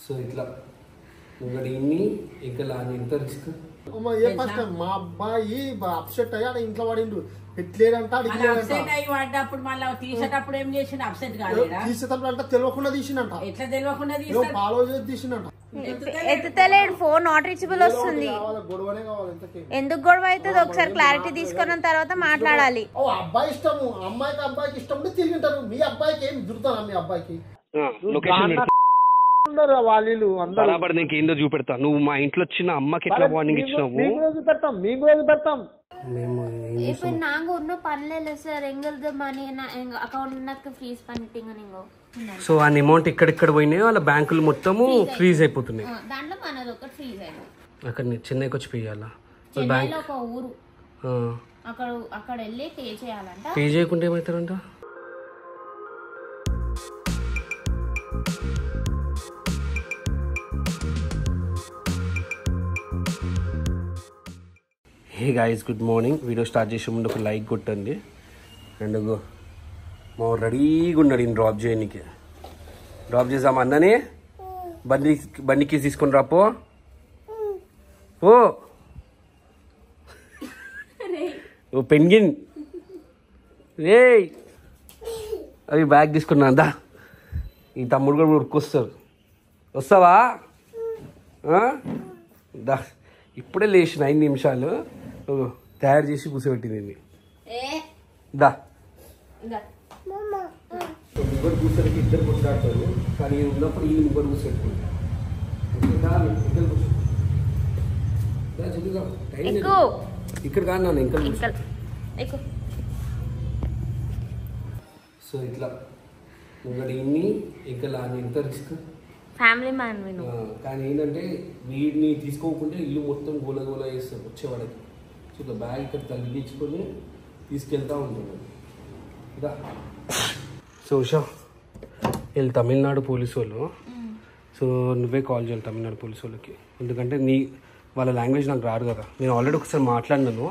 So ఇట్లా నువ్వు ఇన్ని ఇంకా ఎంత రిస్క్ మా అబ్బాయి అప్సెట్ అయ్యాడు ఇంట్లో పడిండు ఎట్లేడంట పడ్డప్పుడు మళ్ళీ తీసేటప్పుడు ఏం చేసిండు అప్సెట్ కాలేదా తీసేటప్పుడు అంటే తెలియకుండా తీసిండంట ఎట్లా తెలియకుండా ఫాలో చేసి తీసిండంట ఎత్తుతలేడు ఫోన్ నాట్ రీచబుల్ వస్తుంది గొడవనే కావాలి ఎందుకు గొడవ అవుతుంది ఒకసారి క్లారిటీ తీసుకున్న తర్వాత మాట్లాడాలి ఓ అబ్బాయి ఇష్టము అబ్బాయికి ఇష్టం తిరిగింటారు మీ అబ్బాయికి ఏం దురుతానా మీ అబ్బాయికి వాళ్ళు బరాబర్ నీకు ఏందో చూపెడతా నువ్వు మా ఇంట్లో వచ్చిన అమ్మకి ఎట్లా వార్నింగ్ ఇచ్చినావు మీకు రోజు పెడతాం இப்போ நாங்க ஒன்னும் பண்ணல சார் எங்களுது மணி அக்கౌంట్ ఫ్రీజ్ பண்ணிட்டீங்க நீங்க సో ఆ అమౌంట్ ఇక్కడిక్కడ పోయినాయి వాళ్ళ బ్యాంకులు మొత్తము ఫ్రీజ్ అయిపోతున్నాయి దాంట్లో మనది ఒకటి ఫ్రీజ్ అయింది అక్కడ చెన్నైకి వచ్చి పే చేయాలా చెన్నైలో ఒక ఊరు అక్కడ వెళ్ళి పే చేయాలంట పే చేయకుంటే ఏమవుతారంట hey guys good morning video start చేసే ముందు ఒక లైక్ కొట్టండి అండ్ మా రెడీగా ఉన్నాడు ఈయన డ్రాప్ చేయడానికి డ్రాప్ చేసామా అన్ననే బండికి తీసుకొని రాపో ఓ పెన్గిన్ రే అవి బ్యాగ్ తీసుకున్నా దా ఈ తమ్ముడు కూడా ఉరుకొస్తారు వస్తావా దా ఇప్పుడే లేచిన 5 నిమిషాలు తయారు చేసి కూర్చోబెట్టింది దా ముగ్గురు కూర్చోడానికి ఇద్దరు కొట్లాడతారు కానీ ఉన్నప్పుడు ఈ ముగ్గురు కూర్చోబెట్టుకుంటారు ఇక్కడ కాదు నాన్న ఇంకా సో ఇట్లా నువ్వు ఇన్ని ఇంకా ఎంత రిస్క్ ఫ్యామిలీ మ్యాన్ కానీ ఏంటంటే వీడిని తీసుకోకుండా ఇల్లు మొత్తం గోల గోల చేస్తారు వచ్చేవాడికి సో ఇట్లా బ్యాగ్ ఇక్కడ తగ్గించుకొని తీసుకెళ్తా ఉంటాడు ఇదా సో ఉషా వీళ్ళు తమిళనాడు పోలీసు వాళ్ళు సో నువ్వే కాల్ చేయాలి తమిళనాడు పోలీసు వాళ్ళకి ఎందుకంటే వాళ్ళ లాంగ్వేజ్ నాకు రాదు కదా నేను ఆల్రెడీ ఒకసారి మాట్లాడినాను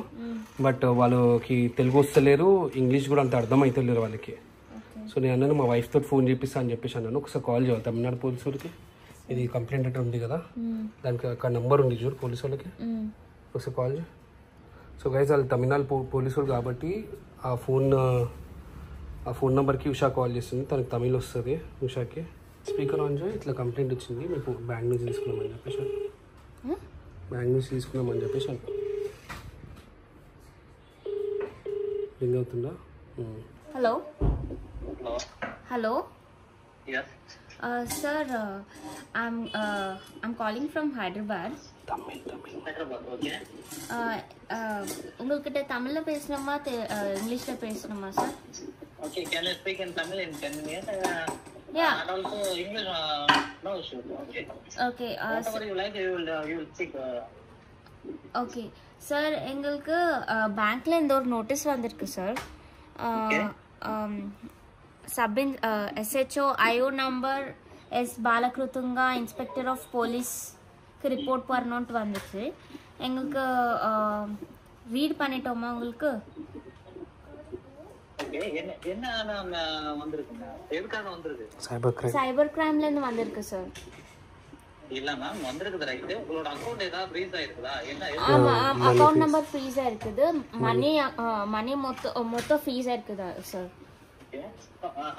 బట్ వాళ్ళకి తెలుగు వస్తలేరు ఇంగ్లీష్ కూడా అంత అర్థం అవుతలేరు వాళ్ళకి సో నేను అన్నాను మా వైఫ్ తోటి ఫోన్ చేపిస్తా అని చెప్పేసి అన్నాను ఒకసారి కాల్ చేయాలి తమిళనాడు పోలీసు వాళ్ళకి ఇది కంప్లైంట్ అంటే ఉంది కదా దానికి అక్కడ నెంబర్ ఉంది చూడు పోలీసు వాళ్ళకి ఒకసారి కాల్ చేయి సో గైస్ వాళ్ళు తమిళనాడు పోలీసు వాళ్ళు కాబట్టి ఆ ఫోన్ నెంబర్కి ఉషా కాల్ చేస్తుంది తనకి తమిళ్ వస్తుంది ఉషాకి స్పీకర్ ఆన్ చేయి ఇట్లా కంప్లైంట్ వచ్చింది మీకు బ్యాంక్ నుంచి తీసుకున్నామని చెప్పేసి రింగ్ అవుతుందా hello hello sir I'm calling from Hyderabad. உங்ககிட்ட தமிழ்ல பேசணுமா இங்கிலீஷ்ல பேசணுமா sir? Okay, can you speak in Tamil in 10 minutes? Yeah. And also English, no issue. Okay. Okay. Whatever you like, you will speak. Okay. Sir எங்களுக்கு பேங்க்ல இந்த ஒரு notice வந்திருக்கு sir. SHO IO number S பாலகிருத்துங்கா inspector of police report பண்ணணும்னு வந்துச்சு எங்களுக்கு read பண்ணிட்டோமா உங்களுக்கு சைபர் கிரைம்ல இருந்து வந்திருக்கு சார் இல்ல மேம் வந்திருக்குது ரைட் உங்களோட அக்கவுண்ட் ஏதாவது ஃப்ரீஸ் ஆயிருக்குதா என்ன ஆமா அக்கவுண்ட் நம்பர் ஃப்ரீஸ் ஆயிருக்குது மணி மொத்த ஃப்ரீஸ் ஆயிருக்குதா சார்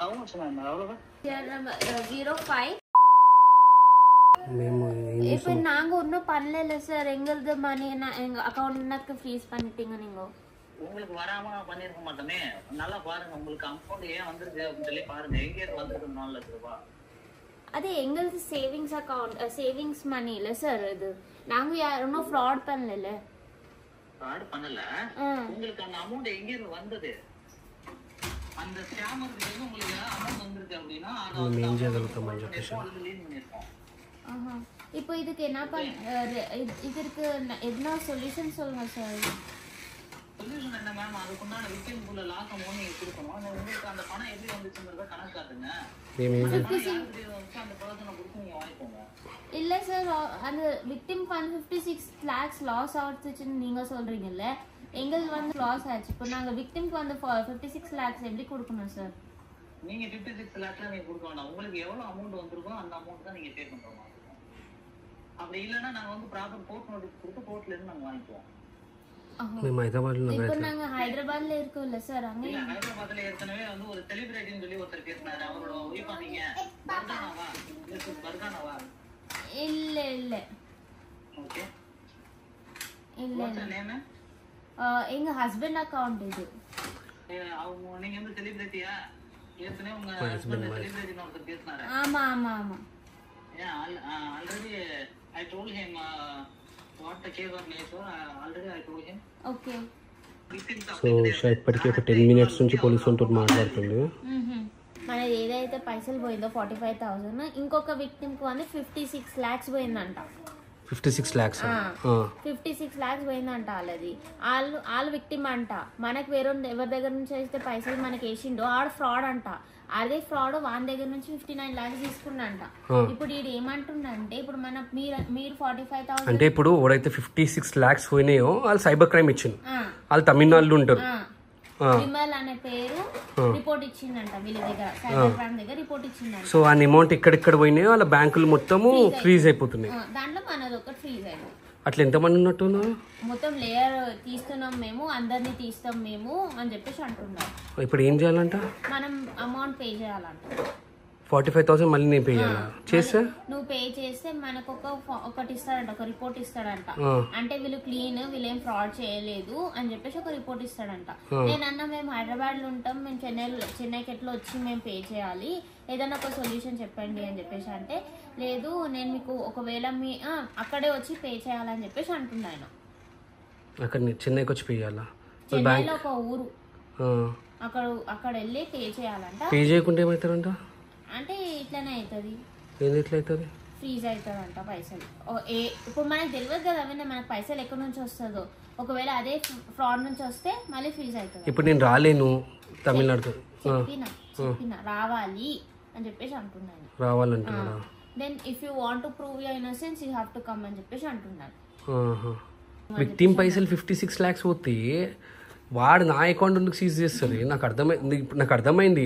how much ma'am அவ்வளவு 05 இப்போ நாங்க ஒன்னும் பண்ணல சார் எங்களுது மணி எங்க அக்கவுண்ட்க்கு ஃப்ரீஸ் பண்ணிட்டீங்க நீங்க உங்களுக்கு வராம பண்ணிருக்க மாட்டேனே நல்லா பாருங்க உங்களுக்கு அக்கவுண்ட் ஏன் வந்திருக்கு அப்படி சொல்லி பாருங்க எங்க இருந்து வந்திருக்கு 4 லட்சம் ரூபாய் அது எங்களுது சேவிங்ஸ் அக்கவுண்ட் சேவிங்ஸ் மணி இல்ல சார் இது நாங்க யாரும் ஃப்ராட் பண்ணல உங்களுக்கு அந்த அமௌண்ட் எங்க இருந்து வந்தது அந்த ஸ்கேமருக்கு வந்து உங்களுக்கு அமௌண்ட் வந்திருக்கு அப்படினா அது ஏன் செய்யறதுன்னு చెప్పేసి இப்போ இதுக்கு என்ன இதுக்கு என்ன சொல்யூஷன் சொல்லுங்க சார் சொல்யூஷன் என்ன மேம் அதுக்குண்டான விக்டிம் குள்ள லாஸ் அமௌண்ட் நீங்க கொடுக்கணும் உங்களுக்கு அந்த பணம் எப்படி வந்துச்சுங்கறத கணக்கு காட்டுங்க அந்த பர்சனை கொடுத்து நீங்க வாங்கிக்கோங்க இல்ல சார் அந்த விக்டிம் ஃபண்ட் 56 lakhs லாஸ் ஆச்சுன்னு நீங்க சொல்றீங்கல்ல எங்களுக்கு வந்து லாஸ் ஆச்சு இப்போ நாங்க விக்டிம்க்கு வந்து 56 lakhs எப்படி கொடுக்கணும் சார் நீங்க 56 lakhs நீங்க கொடுக்க வேண்டாம் உங்களுக்கு எவ்வளவு அமௌண்ட் வந்திருக்கோ அந்த அமௌண்ட் தான் நீங்க பே பண்றோம் அப்படி இல்லைன்னா நாங்க வந்து ப்ராப்பர் கோர்ட் நோட்டீஸ் கொடுத்து கோர்ட்ல இருந்து நாங்க வாங்கிக்குவோம். మేము హైదరాబాద్లో இப்போ நாங்க ஹைதராபாத்ல இருக்கோம்ல சார் அங்க இல்ல ஹைதராபாத்ல ஏற்கனவே வந்து ஒரு செலிபிரிட்டின்னு சொல்லி ஒருத்தர் பேசினாரு. அவரோட ஒய்ஃபா நீங்க? பர்கானாவா? பர்கானாவா? இல்ல இல்ல ஓகே. இல்ல வாட்ஸ் நேம்? எங்க ஹஸ்பண்ட் அக்கவுண்ட் இது. அவங்க நீங்க வந்து செலிபிரிட்டியா? ஏற்கனவே உங்க ஹஸ்பண்ட் செலிபிரிட்டின்னு ஒருத்தர் பேசினாரு. ஆமா ஆமா ஆமா. Already I told him what the case of nature. Already I told him. Okay. So ఇప్పటికీ ఒక 10 minutes నుంచి పోలీసులతో మాట్లాడుతుంది. మన ఏదైతే పైసలు పోయిందో 45,000 ఇంకొక విక్టిమ్ కి வந்து 56 lakhs పోయిందంట. 56 lakhs 56 lakhs పోయిందంట వాళ్ళది. వాళ్ళు విక్టిమ్ అంట. మనకి వేరే ఎవరి దగ్గర నుంచి అయితే పైసలు మనకి వేసిండో ఆడ ఫ్రాడ్ అంట. అదే ఫ్రాడ్ వాని దగ్గర నుంచి 59 lakhs తీసుకున్నంట. ఇప్పుడు ఇది ఏమంటుండంటే ఇప్పుడు మన మీరు 45,000 అంటే ఇప్పుడు ఎవరైతే 56 lakhs పోయినాయో వాళ్ళు సైబర్ క్రైమ్ ఇచ్చింది. వాళ్ళు తమిళనాడులో ఉంటారు. విమల్ అనే పేరు రిపోర్ట్ ఇచ్చిందంట వీళ్ళ దగ్గర సైబర్ క్రైమ్ దగ్గర రిపోర్ట్ ఇచ్చిందంట. సో ఆ అమౌంట్ ఎక్కడెక్కడ పోయినాయో వాళ్ళ బ్యాంకులు మొత్తము ఫ్రీజ్ అయిపోతున్నాయి. దాంట్లో మనది ఒకటి ఫ్రీజ్ అయింది. అట్లా ఎంతమంది ఉన్నట్టు మొత్తం లేయర్ తీస్తున్నాం మేము అందరినీ తీస్తాం మేము అని చెప్పేసి అంటున్నాం. ఇప్పుడు ఏం చేయాలంట? మనం అమౌంట్ పే చేయాలంట. 45,000 మళ్ళీ నేను పే చేయాలా? చేస్తే నువ్వు పే చేస్తే మనకు ఒకటి ఇస్తాడంట, ఒక రిపోర్ట్ ఇస్తాడంట. అంటే వీళ్ళు క్లీన్, వీళ్ళేం ఫ్రాడ్ చేయలేదు అని చెప్పేసి ఒక రిపోర్ట్ ఇస్తాడంట. నేనన్నా మేము హైదరాబాద్ లో ఉంటాం, మేము చెన్నైకి ఎట్లా వచ్చి మేము పే చేయాలి, ఏదైనా ఒక సొల్యూషన్ చెప్పండి అని చెప్పేసి అంటే లేదు నేను మీకు ఒకవేళ మీ అక్కడే వచ్చి పే చేయాలని చెప్పేసి అంటున్నాను. అక్కడ చెన్నైకి వచ్చి పే చేయాలా? చెన్నైలో ఒక ఊరు అక్కడ వెళ్ళి పే చేయాలంట. పే చేయకుంటే ఏమవుతారంట? అంటే ఇట్లానే అవుతుంది. ఏంది ఎట్లా అవుతుంది? ఫ్రీజ్ అవుతుందంట పైసలు. ఇప్పుడు మనకు తెలియదు కదా అవన్నీ మనకు పైసలు ఎక్కడి నుంచి వస్తుందో. ఒకవేళ అదే ఫ్రాడ్ నుంచి వస్తే మళ్ళీ ఫ్రీజ్ అవుతుంది. ఇప్పుడు నేను రాలేను తమిళనాడుతో చెప్పిన రావాలి అని చెప్పేసి అంటున్నాను. రావాలంటున్నా. Then if you want to prove your innocence you have to come అని చెప్పేసి అంటున్నాను. విక్టిమ్ పైసలు 56 lakhs పోతే వాడు నా అకౌంట్ ఎందుకు సీజ్ చేస్తారు? నాకు అర్థమైంది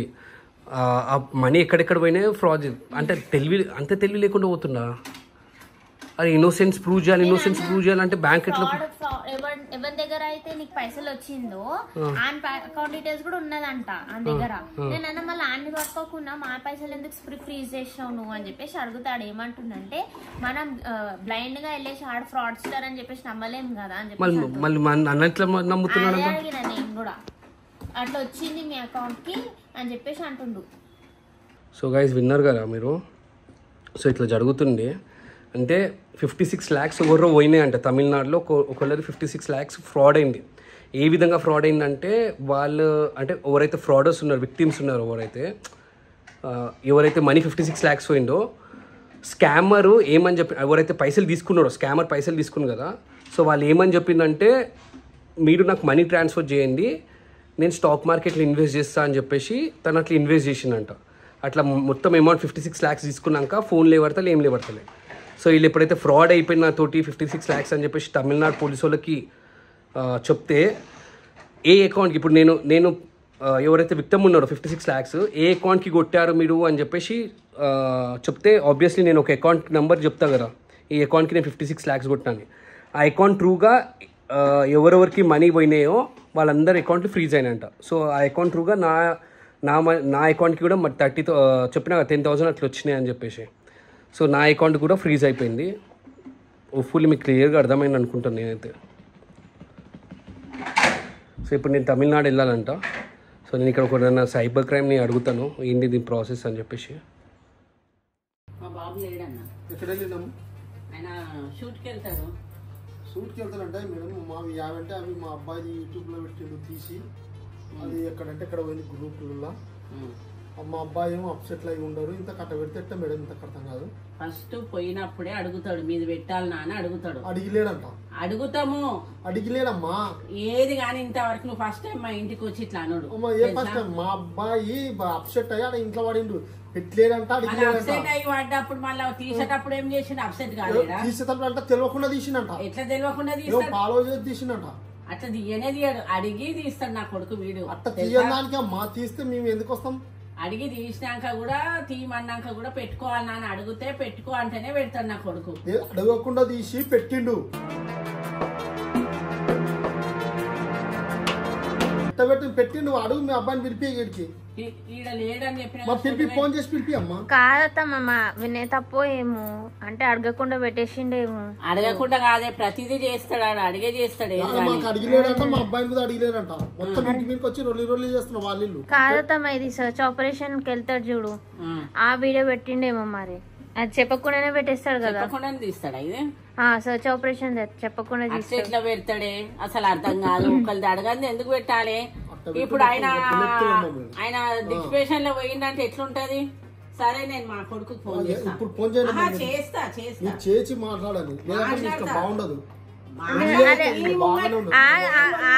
ఆ మనీ ఎక్కడెక్కడ పోయినాయి ఫ్రాడ్. అంటే తెలివి లేకుండా పోతున్నా. అరే ఇన్నోసెన్స్ ప్రూవ్ చేయాలంటే బ్యాంక్ ఎట్లా? ఎవరి దగ్గర అయితే నీకు పైసలు వచ్చిందో ఆన్ అకౌంట్ డీటెయిల్స్ కూడా ఉన్నదంట ఆ దగ్గర. నేనన్నా మళ్ళీ ఆన్ని పట్టుకోకుండా మా పైసలు ఎందుకు ఫ్రీజ్ చేసినావు నువ్వు అని చెప్పేసి అడుగుతాడు. ఏమంటుండంటే మనం బ్లైండ్ గా వెళ్ళేసి ఆడ ఫ్రాడ్స్టర్ అని చెప్పేసి నమ్మలేం కదా అని చెప్పేసి అడిగిన నేను కూడా. అట్లా వచ్చింది మీ అకౌంట్ కి అని చెప్పేసి అంటుండు. సో గైస్ విన్నారు కదా మీరు. సో ఇట్లా జరుగుతుంది. అంటే 56 lakhs ఎవరో పోయినాయి అంట తమిళనాడులో. ఒకళ్ళది 56 lakhs ఫ్రాడ్ అయింది. ఏ విధంగా ఫ్రాడ్ అయిందంటే వాళ్ళు అంటే ఎవరైతే ఫ్రాడర్స్ ఉన్నారు, విక్టిమ్స్ ఉన్నారు, ఎవరైతే మనీ 56 lakhs పోయిందో స్కామరు ఏమని చెప్పి ఎవరైతే పైసలు తీసుకున్నారో స్కామర్ పైసలు తీసుకున్నారు కదా. సో వాళ్ళు ఏమని చెప్పిందంటే మీరు నాకు మనీ ట్రాన్స్ఫర్ చేయండి, నేను స్టాక్ మార్కెట్లో ఇన్వెస్ట్ చేస్తా అని చెప్పేసి తను అట్లా ఇన్వెస్ట్ చేసిందంట. అట్లా మొత్తం అమౌంట్ 56 lakhs తీసుకున్నాక ఫోన్ లేవర్తలే ఏం లేవర్తలే. సో వీళ్ళు ఎప్పుడైతే ఫ్రాడ్ అయిపోయిన తోటి 56 lakhs అని చెప్పేసి తమిళనాడు పోలీసు వాళ్ళకి చెప్తే ఏ అకౌంట్కి ఇప్పుడు నేను ఎవరైతే విక్టిమ్ ఉన్నారో 56 lakhs ఏ అకౌంట్కి కొట్టారు మీరు అని చెప్పేసి చెప్తే ఆబ్వియస్లీ నేను ఒక అకౌంట్ నెంబర్ చెప్తా కదా, ఈ అకౌంట్కి నేను 56 lakhs కొట్టాను. ఆ అకౌంట్ త్రూగా ఎవరెవరికి మనీ పోయినాయో వాళ్ళందరి అకౌంట్లు ఫ్రీజ్ అయినాయంట. సో ఆ అకౌంట్ త్రూగా నా అకౌంట్కి కూడా 30 చెప్పిన 10,000 అట్లా వచ్చినాయి అని చెప్పేసి. సో నా అకౌంట్ కూడా ఫ్రీజ్ అయిపోయింది. ఫుల్ మీకు క్లియర్గా అర్థమైంది అనుకుంటాను నేనైతే. సో ఇప్పుడు నేను తమిళనాడు వెళ్ళాలంట. సో నేను ఇక్కడ ఒక సైబర్ క్రైమ్ని అడుగుతాను ఏంటి దీని ప్రాసెస్ అని చెప్పేసి. మా బాబు లేడన్నా. ఎక్కడ వెళ్ళినాము? ఆయన షూట్కి వెళ్తాడు. షూట్కి వెళ్తానంటే మేడం మావి యావంటే అవి మా అబ్బాయి యూట్యూబ్లో పెట్టిండు తీసి అది ఎక్కడంటే ఎక్కడ పోయింది గ్రూపులలో. మా అబ్బాయి ఏమో అప్సెట్లు అయి ఉండరు. ఇంత కట్ట పెడితే ఎట్ట మేడం ఇంత కట్టం కాదు. ఫస్ట్ పోయినప్పుడే అడుగుతాడు మీది పెట్టాలి నాన్న అడుగుతాడు. అడిగిలేడంట. అడుగుతాము. అడిగిలేడమ్మా ఏది కానీ ఇంతవరకు నువ్వు ఫస్ట్ టైం మా ఇంటికి వచ్చి ఇట్లా అన్నాడు. ఏ ఫస్ట్ టైం మా అబ్బాయి అప్సెట్ అయ్యి ఆడ ఇంట్లో పడిండు పెట్టలేడంట. అప్సెట్ అయ్యి పడ్డప్పుడు మళ్ళీ తీసేటప్పుడు ఏం చేసిండు? అప్సెట్ కాలేదా? తీసేటప్పుడు అంటే తెలియకుండా తీసిండంట. ఎట్లా తెలియకుండా తీస్తాడు? ఫాలో చేసి తీసిండంట. అట్లా తీయనే తీయడు, అడిగి తీస్తాడు నా కొడుకు వీడియో. అట్లా తీయడానికి అమ్మా తీస్తే మేము ఎందుకు వస్తాం? అడిగి తీసినాక కూడా తీయమన్నాక కూడా పెట్టుకోవాలి అని అడిగితే పెట్టుకో అంటేనే పెడతాడు నా కొడుకు. అడగకుండా తీసి పెట్టిండు. పెట్టిండు అడుగు మీ అబ్బాయిని పిలిపి ఇక్కడికి ఈడ లేడని చెప్పిన పిలిపి ఫోన్ చేసి పిలిపి అమ్మా. కాదత్తమ్మ వినయ్ తప్పో ఏమో అంటే అడగకుండా పెట్టేసిండేమో. అడగకుండా కాదే ప్రతిదీ చేస్తాడు ఆడ అడిగే చేస్తాడు. మాకు అడిగిలేడంట మా అబ్బాయిని కూడా అడిగిలేడంట. మొత్తం ఇంటి మీదకి వచ్చి రొల్లి చేస్తున్నాం వాళ్ళు. కాదత్తమ్మ ఇది సర్చ్ ఆపరేషన్ కి వెళ్తాడు చూడు ఆ వీడియో పెట్టిండేమో మరి. అది చెప్పకుండానే పెట్టేస్తాడు కదా. చెప్పకుండా తీస్తాడా ఇది సర్చ్ ఆపరేషన్ చెప్పకుండా ఎట్లా పెడతాడే అసలు అర్థం కాదు. ఒకళ్ళది అడగంది ఎందుకు పెట్టాలి? ఇప్పుడు ఆయన డిస్ప్రేషన్ లో పోయిందంటే ఎట్లుంటది? సరే నేను మా కొడుకు ఫోన్ చేస్తా చేసి మాట్లాడాలి బాగుండదు.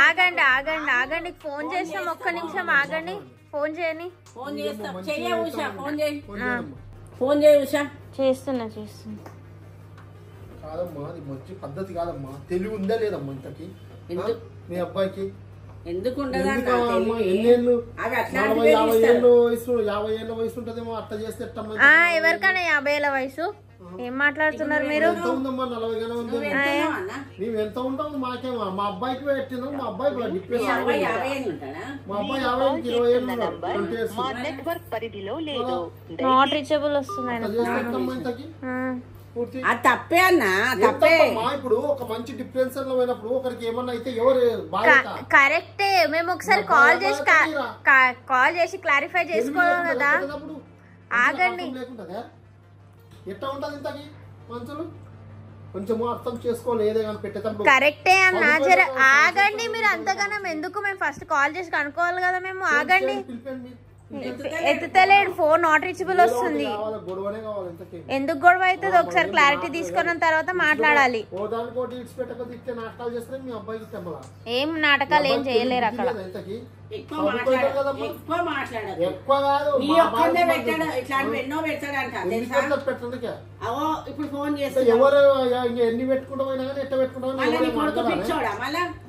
ఆగండి ఆగండి ఆగండి ఫోన్ చేస్తాం ఒక్క నిమిషం ఆగండి. ఫోన్ చేయని ఫోన్ చేస్తా చెయ్య ఉషా ఫోన్ చేయి ఫోన్ చేయి ఉషా. చేస్తున్నా కాదమ్మా అది మంచి పద్ధతి కాదమ్మా. తెలివి ఉందా లేదమ్మా ఇంతకి మీ అబ్బాయికి? ఎందుకు 50 ఏళ్ళ వయసు ఉంటదేమో అట్లా చేస్తే ఎవరికైనా 50 ఏళ్ళ వయసు ఏం మాట్లాడుతున్నారు మీరు? ఎంత ఉందమ్మా 40 గానే ఉంది. మేము ఎంత ఉంటాం మాకేమో మా అబ్బాయికి పెట్టినాం. మా అబ్బాయి మా అబ్బాయి 50 20 ఏళ్ళు నాట్ రీచబుల్ వస్తుంది. అది తప్పే అన్నా తప్పే. ఇప్పుడు ఒక మంచి డిఫరెన్స్ లో పోయినప్పుడు ఒకరికి ఏమన్నా అయితే ఎవరు కరెక్టే. మేము ఒకసారి కాల్ చేసి క్లారిఫై చేసుకోవాలి కదా. ఆగండి ఎట్లా ఉంటది ఇంతకి మనుషులు కొంచెం అర్థం చేసుకోవాలి. ఏదైనా పెట్టేటప్పుడు కరెక్టే అన్నా జర ఆగండి. మీరు అంతగానం ఎందుకు? మేము ఫస్ట్ కాల్ చేసి కనుక్కోవాలి కదా. మేము ఆగండి. ఎత్తుతలేడు ఫోన్ నాట్ రీచబుల్ వస్తుంది. ఎందుకు గొడవ అవుతుంది? ఒకసారి క్లారిటీ తీసుకున్న తర్వాత మాట్లాడాలి. ఏం నాటకాలు ఏం చేయలేరు అక్కడ. ఇప్పుడు ఫోన్ చేస్తే ఎవరు ఎన్ని పెట్టుకుంటా పోయినా కానీ ఎట్లా పెట్టుకుంటా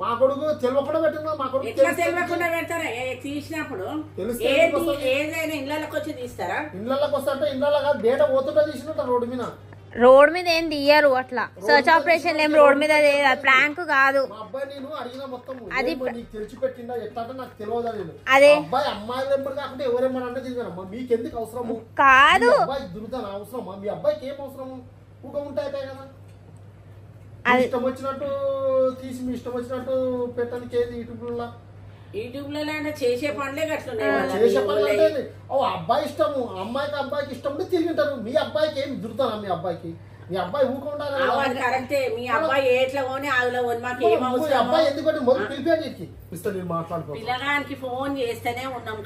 మా కొడుకు తెలియకుండా పెట్టినా మా కొడుకు తెలియకుండా పెడతారా? తీసినప్పుడు ఏదైనా ఇళ్ళకి వచ్చి తీస్తారా? ఇళ్ళకి వస్తాంటే ఇళ్ళలో కాదు బయట పోతుంటే తీసినట్టు రోడ్ మీద ఏం తీయరు అట్లా. సర్చ్ ఆపరేషన్ ఏం రోడ్ మీద ప్రాంక్ కాదు. అది తెలిసి పెట్టిందా ఎట్లా నాకు తెలియదా? నేను అదే అబ్బాయి అమ్మాయిలు ఎంబడి కాకుండా ఎవరేమన్నా అంటే తిరిగానమ్మా. మీకెందుకు అవసరము? కాదు అబ్బాయి దురుతాను అవసరమా? మీ అబ్బాయికి ఏం అవసరము? కూడా ఉంటాయి కదా. ఇష్టం వచ్చినట్టు తీసి మీ ఇష్టం వచ్చినట్టు పెట్టడానికి ఏది యూట్యూబ్ లో చేసే పనులే చేసే పనులు. అబ్బాయి ఇష్టము అమ్మాయికి ఇష్టం ఉంటే తిరిగింటారు. మీ అబ్బాయికి ఏం దురుతానా? మీ అబ్బాయికి మీ అబ్బాయి ఊకుంటారు. కరెక్టే. మీ అబ్బాయి ఎట్లా కొని ఆవిలో మాకు అబ్బాయి ఎందుకంటే మొదలు పిలిపి మాట్లాడుకో. పిల్లగానికి ఫోన్ చేస్తేనే ఉన్నాం.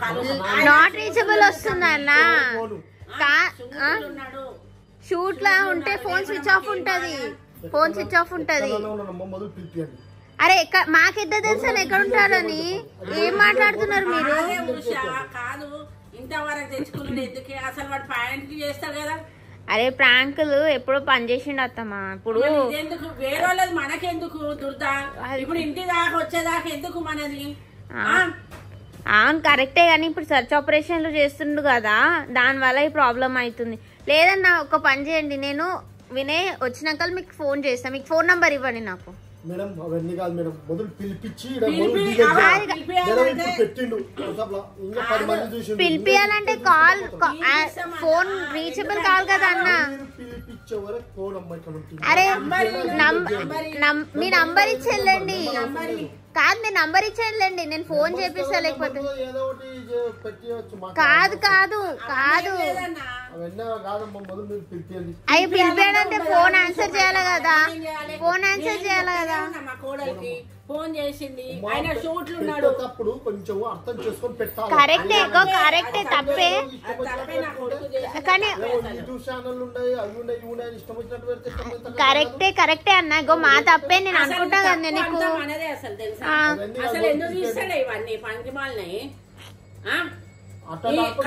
నాట్ రీచబుల్ వస్తుందన్న. షూట్ లా ఉంటే ఫోన్ స్విచ్ ఆఫ్ ఉంటది. ఫోన్ స్విచ్ ఆఫ్ ఉంటది. మొదలు పిలిపి అరే మాకెద్ద తెలుసా ఎక్కడ ఉంటారని? ఏం మాట్లాడుతున్నారు మీరు? కాదు ఇంతవరకు తెచ్చుకున్నాడు ఎందుకే? అసలు వాడు పాయింట్ చేస్తాడు కదా. అరే ప్రాంకులు ఎప్పుడో పనిచేసిండు అత్తమ్మా. ఇప్పుడు ఎందుకు వేరే వాళ్ళది మనకెందుకు దుర్దా? ఇప్పుడు ఇంటి దాకా వచ్చేదాకా ఎందుకు మనది? అవును కరెక్టే కానీ ఇప్పుడు సర్చ్ ఆపరేషన్లు చేస్తుండు కదా, దానివల్ల ఈ ప్రాబ్లం అవుతుంది. లేదన్నా ఒక పని చేయండి, నేను వినయ్ వచ్చినాక మీకు ఫోన్ చేస్తాను. మీకు ఫోన్ నంబర్ ఇవ్వండి నాకు. మేడం అవన్నీ కాదు మేడం, మొదలు పిలిపించి పిలిపియాలంటే కాల్ ఫోన్ రీచబుల్ కావాలి కదా అన్న. అరే మీ నంబర్ ఇచ్చి వెళ్ళండి. కాదు మీరు నంబర్ ఇచ్చేయండి, నేను ఫోన్ చేపిస్తా. లేకపోతే కాదు కాదు కాదు అవి పిలిపాడంటే ఫోన్ ఆన్సర్ చేయాలి కదా. ఫోన్ ఆన్సర్ చేయాలి కదా. ఫోన్ చేసింది ఆయన షూట్లు ఉన్నాడు. కరెక్టే కరెక్టే తప్పే కానీ కరెక్టే కరెక్టే అన్న. ఇగో మా తప్పే నేను అనుకుంటా కదా. నీకు అసలు ఎందుకు తీస్తాడు ఇవన్నీ పంచిమాలని?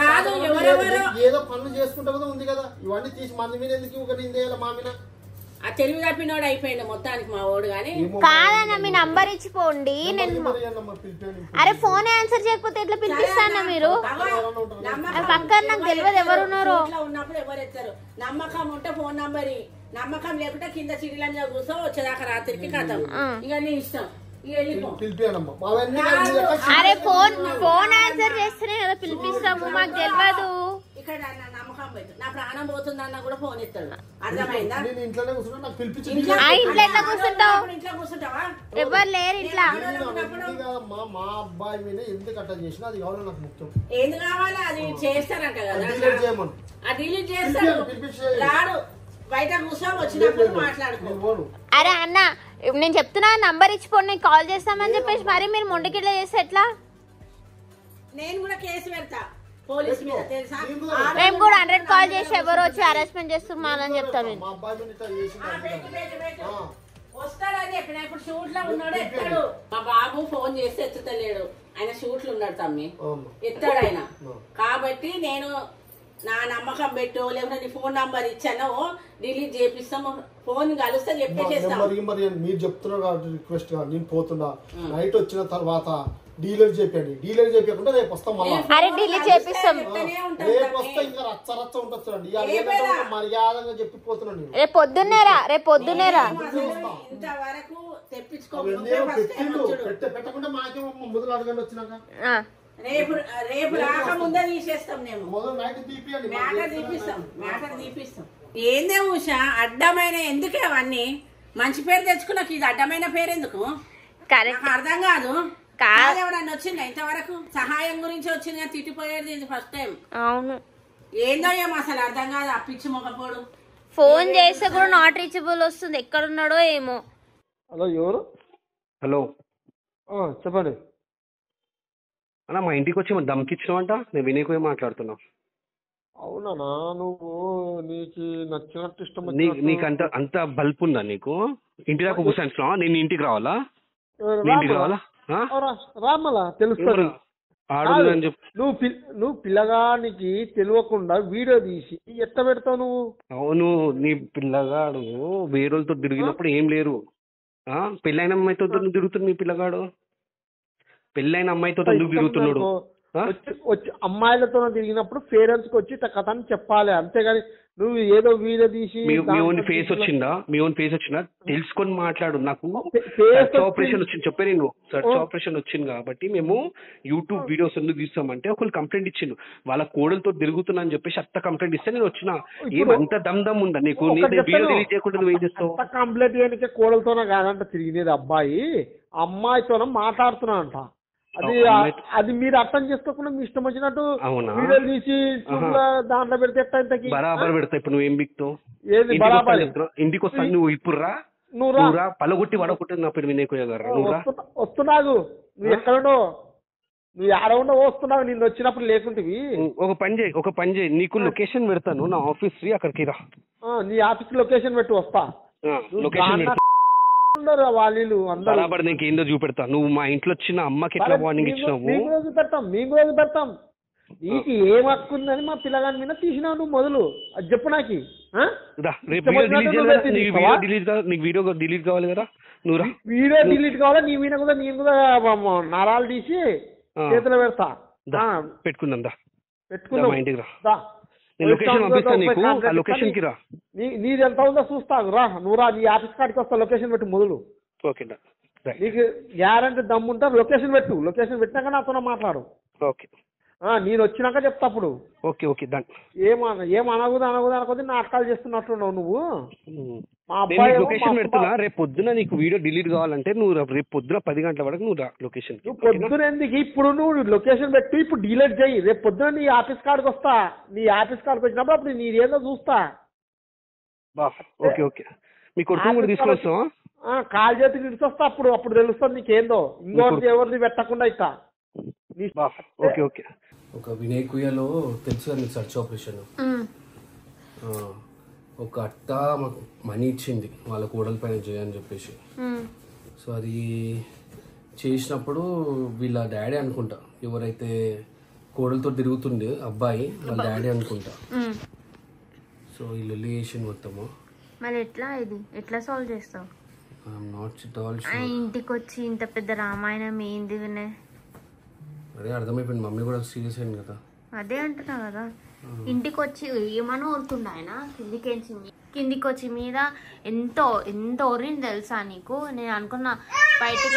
కాదు ఎవరెవరో ఏదో పనులు చేసుకుంటా ఉంది కదా, ఇవన్నీ తీసి మంది మీద ఎందుకు ఒక నిందేయాలి మా మీద? ఆ తెలివి తప్పినోడు అయిపోయింది మొత్తానికి మా ఓడు గాని. కాదన్న మీ నంబర్ ఇచ్చిపోండి. నేను అరే ఫోన్ ఆన్సర్ చేయకపోతే ఎట్లా పిలిపిస్తానా మీరు? పక్కన నాకు తెలియదు ఎవరున్నారో. ఉన్నప్పుడు ఎవరు ఎత్తారు? నమ్మకం ఉంటే ఫోన్ నంబర్, నమ్మకం లేకుంటే కింద చిడిలంగా కూర్చో వచ్చేదాకా రాత్రికి కథం. ఇంకా నీ ఇష్టం. అరే ఫోన్ ఆన్సర్ చేస్తేనే కదా పిలిపిస్తాము, మాకు తెలియదు. ఇక్కడ నమ్మకం పోయింది. నా ప్రాణం పోతుందన్నా కూడా ఫోన్ ఎత్తాడు. అర్థమైందా? ఇంట్లో కూర్చుంటావు? ఇంట్లో కూర్చుంటావా? ఎవరు లేరు ఇట్లా. మా అబ్బాయి మీద ఎందుకు అట్లా చేసినా అది కావాలి నాకు ముఖ్యం. ఏది కావాలా అది చేస్తారంట కదా. ఆ డిలీట్ చేస్తాడు. రాడు బయట కూర్చో, వచ్చినప్పుడు మాట్లాడుకో. అరే అన్న నేను చెప్తున్నా నంబర్ ఇచ్చిపోండి, నేను కాల్ చేస్తామని చెప్పేసి మరి మీరు మొండికిట్లా చేస్తే ఎట్లా? నేను కూడా కేసు పెడతా పోలీస్ మీద, తెలుసా? మేము కూడా 100 కాల్ చేసి ఎవరు వచ్చి హరాస్మెంట్ చేస్తున్నారని చెప్తాను. వస్తాడని చెప్పిన. ఇప్పుడు షూట్ లో ఉన్నాడు, ఎత్తాడు. మా బాబు ఫోన్ చేస్తే ఎత్తుతలేడు. ఆయన షూట్లు ఉన్నాడు తమ్మి, ఎత్తాడు ఆయన. కాబట్టి నేను నా నమ్మకం పెట్టు, లేకపోతే నీ ఫోన్ నంబర్ ఇచ్చాను డిలీట్ చేపిస్తాము. ఫోన్ కలిస్తే చెప్పేసేస్తాం. మీరు చెప్తున్నారు కాబట్టి రిక్వెస్ట్ గా నేను పోతున్నా. నైట్ వచ్చిన తర్వాత డీలర్ చెప్పండి. డీలర్ చెప్పకుండా రేపు వస్తాం. రేపు వస్తా ఇంకా రచ్చ రచ్చ ఉంటుంది. మర్యాదగా చెప్పిపోతున్నాను. రేపు పొద్దున్నేరా ఇంతవరకు పెట్టకుండా మాకేమో ముందు అడగండి వచ్చినాక. రేపు రాకముందే తీసేస్తాం. మేము మ్యాటర్ తీపిస్తాం. ఏందే ఉషా అడ్డమైన ఎందుకే అవన్నీ? మంచి పేరు తెచ్చుకున్నాక ఇది అడ్డమైన పేరు ఎందుకు? నాకు అర్థం కాదు. ఎవడన్నా వచ్చిందా ఇంతవరకు? సహాయం గురించి వచ్చింది, తిట్టిపోయేది ఇది ఫస్ట్ టైం. అవును, ఏందో ఏమో అసలు అర్థం కాదు. అప్పిచ్చి మొకపోడు ఫోన్ చేస్తే కూడా నాట్ రీచబుల్ వస్తుంది. ఎక్కడున్నాడో ఏమో. హలో ఎవరు? హలో చెప్పండి అన్న. మా ఇంటికి వచ్చి దమ్కిచ్చినావంట. నేను వినయకు మాట్లాడుతున్నా. అవునా? నువ్వు నీకు నచ్చినట్టు ఇష్టం నీకు అంత బల్ప్ ఉందా నీకు? ఇంటి దాకా కూర్చొని నేను ఇంటికి రావాలా? ఇంటికి రావాలా? రామలా తెలుస్తుంది. నువ్వు పిల్లగానికి తెలియకుండా వీడియో తీసి ఎట్ట పెడతావు నువ్వు? అవును, నీ పిల్లగాడు వేరేతో తిరిగినప్పుడు ఏం లేరు. పెళ్ళైన అమ్మాయితో తిరుగుతుంది నీ పిల్లగాడు. పెళ్ళైన అమ్మాయితో ఎందుకు తిరుగుతున్నాడు? వచ్చి అమ్మాయిలతో తిరిగినప్పుడు పేరెంట్స్ కి వచ్చి కథని చెప్పాలి, అంతేగాని నువ్వు ఏదో వీడియో తీసి. మీ ఓన్ ఫేస్ వచ్చిందా? తెలుసుకొని మాట్లాడు. నాకు ఆపరేషన్ వచ్చింది చెప్పే. నేను సర్చ్ ఆపరేషన్ వచ్చింది కాబట్టి మేము యూట్యూబ్ వీడియోస్ ఎందుకు తీస్తామంటే ఒకళ్ళు కంప్లైంట్ ఇచ్చిండు, వాళ్ళ కోడలతో తిరుగుతున్నా అని చెప్పేసి అత్త కంప్లైంట్ ఇస్తే నేను వచ్చిన. ఏమంత దమ్ ఉందా నీకు? వీడియో డిలీట్ చేయకుండా నువ్వు ఏం చేస్తావు? కంప్లైంట్ చేయడానికి కోడలతోనే కాదంట తిరిగినది అబ్బాయి, అమ్మాయితోనే మాట్లాడుతున్నా. అది మీరు అర్థం చేసుకోకుండా మీ ఇష్టం వచ్చినట్టు వీడియో తీసి దాంట్లో పెడితే బరాబర్ పెడతా. ఇప్పుడు నువ్వు ఏం బిక్తావు? ఇంటికి వస్తాను నువ్వు. ఇప్పుడు నువ్వు పలగొట్టి వడగొట్టి నా పేరు వినయ్ గారు. వస్తున్నావు నువ్వు ఎక్కడుండో, నువ్వు ఆడవుండో వస్తున్నావు. నిన్ను వచ్చినప్పుడు లేకుంటివి. ఒక పని చేయి, నీకు లొకేషన్ పెడతాను నా ఆఫీస్, అక్కడికి రా. నీ ఆఫీస్ లొకేషన్ పెట్టి వస్తా. లొకేషన్ వాళ్ళు బరాబర్ నీకు ఏందో చూపెడతా. నువ్వు మా ఇంట్లో వచ్చిన అమ్మకి ఎట్లా వార్నింగ్ ఇచ్చినావు? మేము రోజు పెడతాం. నీకు ఏం హక్కుందని మా పిల్లగాని మీద తీసినావు నువ్వు మొదలు. అది చెప్పు నాకు. వీడియో డిలీట్ కావాలి కదా? నువ్వు వీడియో డిలీట్ కావాలా? నీ మీద కూడా నేను కూడా నరాలు తీసి చేతిలో పెడతా. పెట్టుకుందా? పెట్టుకుందాం. ఇంటికి రా. లొకేషన్ పంపిస్తా నీకు. ఆ లొకేషన్ కి రా. నీది ఎంత ఉందో చూస్తాను. రా నువ్వు రా. నీ ఆఫీస్ కాడికి వస్తా. లొకేషన్ పెట్టు మొదలు. ఓకే, నీకు గ్యారంటీ దమ్ముంటా. లొకేషన్ పెట్టినాక నాతో మాట్లాడు. ఓకే, నేను వచ్చినాక చెప్తా అప్పుడు. Okay okay done. ఏం అనకూడదు అనుకోద్ది నాటకాలు చేస్తున్నట్టున్నావు నువ్వు. మా అబ్బాయి లొకేషన్ పెడుతున్నా. రేపు పొద్దున నీకు వీడియో డిలీట్ కావాలంటే నువ్వు రేపు పొద్దున 10 గంటల వరకు నువ్వు లొకేషన్. పొద్దున ఎందుకు? ఇప్పుడు నువ్వు లొకేషన్ పెట్టి ఇప్పుడు డిలీట్ చేయి. రేపు పొద్దున నీ ఆఫీస్ కాడికి వస్తా. నీ ఆఫీస్ కాడికి వచ్చినప్పుడు అప్పుడు నీదేందో చూస్తా. Okay okay. మీ కొడుకు కూడా తీసుకొస్తాం. కాలు చేతికి ఇడిచొస్తా. అప్పుడు తెలుస్తుంది నీకేందో. ఇంకోటి ఎవరిది పెట్టకుండా ఇస్తా. Okay okay. ఒక వినయ్ కుయ్యలో తెలుసు కదా మీకు సర్చ్ ఆపరేషన్. ఒక అత్త మనీ ఇచ్చింది వాళ్ళ కోడల పైన చేయని చెప్పేసి. సో అది చేసినప్పుడు వీళ్ళ డాడీ అనుకుంటా, ఎవరైతే కోడలతో తిరుగుతుండే అబ్బాయి వాళ్ళ డాడీ అనుకుంటా. సో వీళ్ళు రిలేషన్ మొత్తము మరి ఎట్లా ఇది ఎట్లా సాల్వ్ చేస్తావు? ఇంటికి వచ్చి ఇంత పెద్ద రామాయణం ఏంది వినయ్? అదే అర్థమైపోయింది, మమ్మీ కూడా సీరియస్ అయింది కదా. అదే అంటున్నా కదా, ఇంటికి వచ్చి ఏమన్నా ఓరుతుండ ఆయన కిందికి వచ్చి మీద ఎంత ఓరింది తెలుసా నీకు? నేను అనుకున్నా బయటికి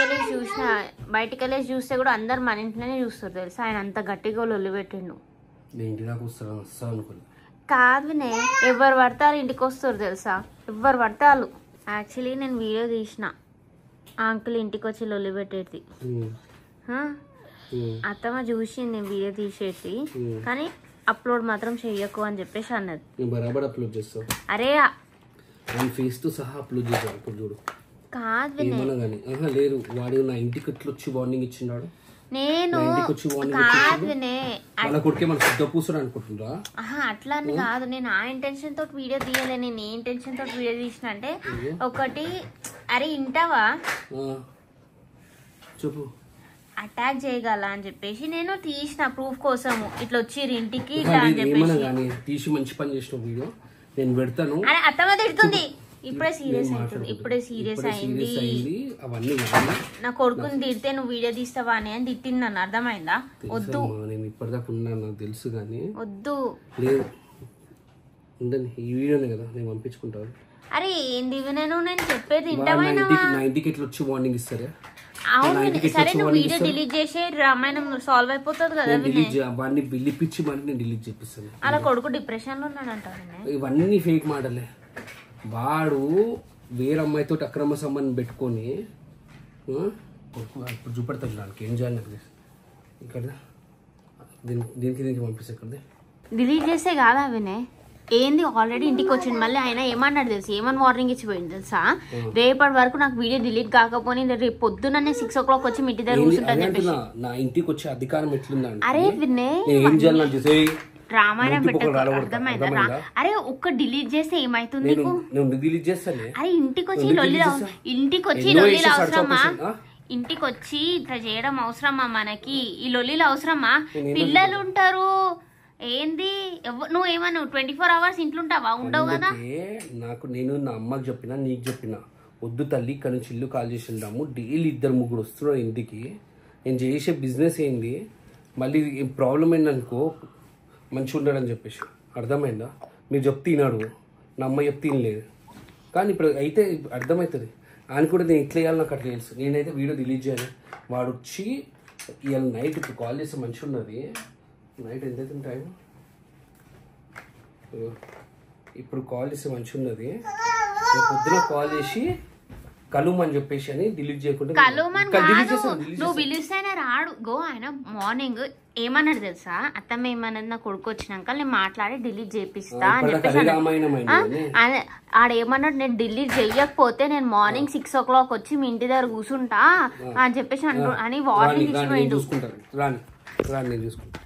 వెళ్ళి చూస్తే కూడా అందరు మన ఇంట్లోనే చూస్తారు తెలుసా. ఆయన అంత గట్టిగా లొల్లి పెట్టిండు. కాదు వినయ్, ఎవరు పడతారు ఇంటికి వస్తారు తెలుసా, ఎవరు పడతారు. యాక్చువల్లీ నేను వీడియో తీసిన ఆ అంకుల్ ఇంటికి వచ్చి లొల్లి పెట్టేది. అత్తమ్మ చూసింది నేను వీడియో తీసేది, కానీ అప్లోడ్ మాత్రం చెయ్యకు అని చెప్పేసి అన్నది. అరే ఫేస్ తో సహా అప్లోడ్ చేశాను చూడు. కాదు వినయ్, లేదు వాడు నా ఇంటికి ఎట్లా వచ్చి వార్నింగ్ ఇచ్చినాడు. నేను అట్లా అని కాదు, నేను ఆ ఇంటెన్షన్ తోటి వీడియో తీయలే. నేను ఏ ఇంటెన్షన్ తోటి వీడియో తీసిన అంటే ఒకటి, అరే ఇంటావా చెప్పు, అటాక్ చేయగల అని చెప్పేసి నేను తీసిన ప్రూఫ్ కోసము. ఇట్లా వచ్చి ఇంటికి ఇట్లా అని చెప్పేసి తీసి మంచి పని చేసిన వీడియో నేను పెడతాను. అరే అత్తమ్మ తిడుతుంది, ఇప్పుడే సీరియస్ అయింది. నా కొడుకుని తిడితే నువ్వు వీడియో తీస్తావా అని తిట్టింది నన్ను, అర్థమైందా? వద్దు, నేను ఇప్పటిదాకా ఉన్నాను నాకు తెలుసు, కానీ వద్దు. లేదు ఉండండి, ఈ వీడియోనే కదా నేను పంపించుకుంటాను. అరే ఏంది నేను చెప్పేది నా ఇంటికి ఎట్లా వచ్చి వార్నింగ్ ఇస్తారా? అవును సరే, నువ్వు వీడియో డిలీట్ చేసే రామాయణం సాల్వ్ అయిపోతుంది కదా. వాడిని పిలిపించి మరి నేను డిలీట్ చేపిస్తాను. అలా కొడుకు డిప్రెషన్ లో ఉన్నాడంట. ఇవన్నీ ఫేక్ మాటలే. వాడు వేరే అమ్మాయితో అక్రమ సంబంధం పెట్టుకొని ఇప్పుడు చూపెడతాడు దానికి ఏం చేయాలి నాకు ఇక్కడ దీనికి పంపిస్తే ఇక్కడ డిలీట్ చేస్తే కాదా వినయ్? ఏంది ఆల్రెడీ ఇంటికి వచ్చింది, మళ్ళీ ఆయన ఏమన్నాడు తెలుసు, ఏమని వార్నింగ్ ఇచ్చిపోయింది తెలుసా? రేపటి వరకు నాకు వీడియో డిలీట్ కాకపోతే రేపు పొద్దున్న 6 o'clock వచ్చి మీ ఇంటి దగ్గర కూర్చుంటాను చెప్పేసి. నా ఇంటికి వచ్చే అధికారం ఎట్లుందండి? అరే వినయ్, ఏం చేయాలి రామాయణం పెట్టకు, అర్థమైందా? అరే ఒక్క డిలీట్ చేస్తే ఏమైతుంది? అరే ఇంటికి వచ్చి లొల్లి అవసరమా? ఇంటికి వచ్చి ఇట్లా చేయడం అవసరమా మనకి? ఈ లొల్లిలు అవసరమా? పిల్లలు ఉంటారు ఏంది, నువ్వు ఏమన్నా 24 hours ఇంట్లో ఉంటావా? ఉండవు కదా. నేను నా అమ్మకి చెప్పినా నీకు చెప్పినా, వద్దు తల్లి ఇక్కడ నుంచి ఇల్లు కాల్ చేసి వెళ్దాము. డైలీ 2-3 వస్తున్నారు ఇంటికి. నేను చేసే బిజినెస్ ఏంది, మళ్ళీ ప్రాబ్లం ఏందనుకో మంచిగా ఉండడని చెప్పేసి. అర్థమైందా? మీరు చెప్తే తినాడు, నా అమ్మ చెప్తే తినలేదు. కానీ ఇప్పుడు అయితే అర్థమవుతుంది. ఆయన కూడా నేను ఇట్లా వేయాలి, నాకు అట్లా తెలుసు. నేనైతే వీడియో డిలీట్ చేయాలి. వాడు వచ్చి ఇవాళ నైట్ ఇప్పుడు కాల్ చేస్తే మంచిగా ఉన్నది. నైట్ ఎంత అవుతుంది టైం? ఇప్పుడు కాల్ చేస్తే మంచిగా ఉన్నది. పొద్దున కాల్ చేసి కలుమని చెప్పేసి అని డిలీట్ చేయకుండా. నువ్వు పిలిస్తేనే రాడు గో. ఆయన మార్నింగ్ ఏమన్నాడు తెలుసా, అత్తమ్మ ఏమన్నది, నా కొడుకు వచ్చినాక నేను మాట్లాడి డిలీట్ చేపిస్తా అని చెప్పేసి ఆడేమన్నాడు, నేను డిలీట్ చెయ్యకపోతే నేను మార్నింగ్ 6 o'clock వచ్చి మీ ఇంటి దగ్గర కూర్చుంటా అని చెప్పేసి అని వార్నింగ్ ఇచ్చిపోయిండు. రాని చూసుకుంటా.